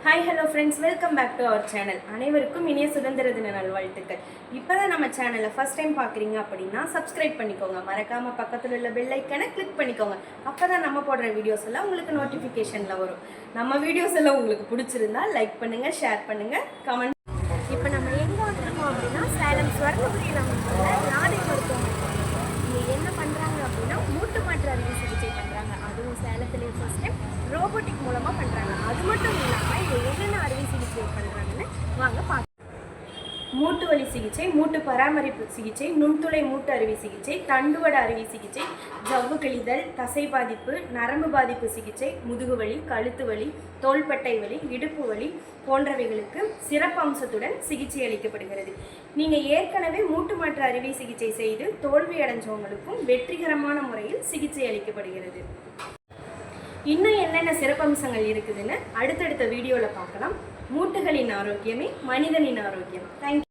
Hi hello friends, welcome back to our channel. அனைவருக்கும் இனிய சுதந்திர தின நல்வாழ்த்துக்கள். இப்போ தான் நம்ம சேனலை ஃபஸ்ட் டைம் பார்க்குறீங்க அப்படின்னா சப்ஸ்கிரைப் பண்ணிக்கோங்க. மறக்காமல் பக்கத்தில் உள்ள பெல் ஐக்கனை கிளிக் பண்ணிக்கோங்க. அப்போ தான் நம்ம போடுற வீடியோஸ் எல்லாம் உங்களுக்கு நோட்டிஃபிகேஷனில் வரும். நம்ம வீடியோஸ் எல்லாம் உங்களுக்கு பிடிச்சிருந்தா லைக் பண்ணுங்கள், ஷேர் பண்ணுங்கள், கமெண்ட். இப்போ நம்ம எங்கே வந்திருக்கோம் அப்படின்னா சேலம் ஸ்வர்ணபுரியில் வந்து நாதை மருத்துவமனை. இங்கே என்ன பண்ணுறாங்க அப்படின்னா மூட்டு மாற்று அறுவை சிகிச்சை பண்ணுறாங்க. அதுவும் சேலத்திலே ஃபர்ஸ்ட் டைம் ரோபோட்டிக் மூலமாக பண்ணுறாங்க. அது மட்டும் இல்லாமல் இங்கே என்னென்ன அறுவை சிகிச்சை பண்ணுறாங்கன்னு வாங்க பார்க்கலாம். மூட்டு வலி சிகிச்சை, மூட்டு பராமரிப்பு சிகிச்சை, நுண்துளை மூட்டு அறுவை சிகிச்சை, தண்டுவட அறுவை சிகிச்சை, ஜவ்வு கிழிதல், தசை பாதிப்பு, நரம்பு பாதிப்பு சிகிச்சை, முதுகு வலி, கழுத்து வலி, தோள்பட்டை வலி, இடுப்பு வலி போன்றவைகளுக்கு சிறப்பு அம்சத்துடன் சிகிச்சை அளிக்கப்படுகிறது. நீங்கள் ஏற்கனவே மூட்டு மாற்று அறுவை சிகிச்சை செய்து தோல்வி அடைஞ்சவங்களுக்கும் வெற்றிகரமான முறையில் சிகிச்சை அளிக்கப்படுகிறது. இன்னும் என்னென்ன சிறப்பம்சங்கள் இருக்குதுன்னு அடுத்தடுத்த வீடியோவில் பார்க்கலாம். மூட்டுகளின் ஆரோக்கியமே மனிதனின் ஆரோக்கியம். தேங்க்யூ.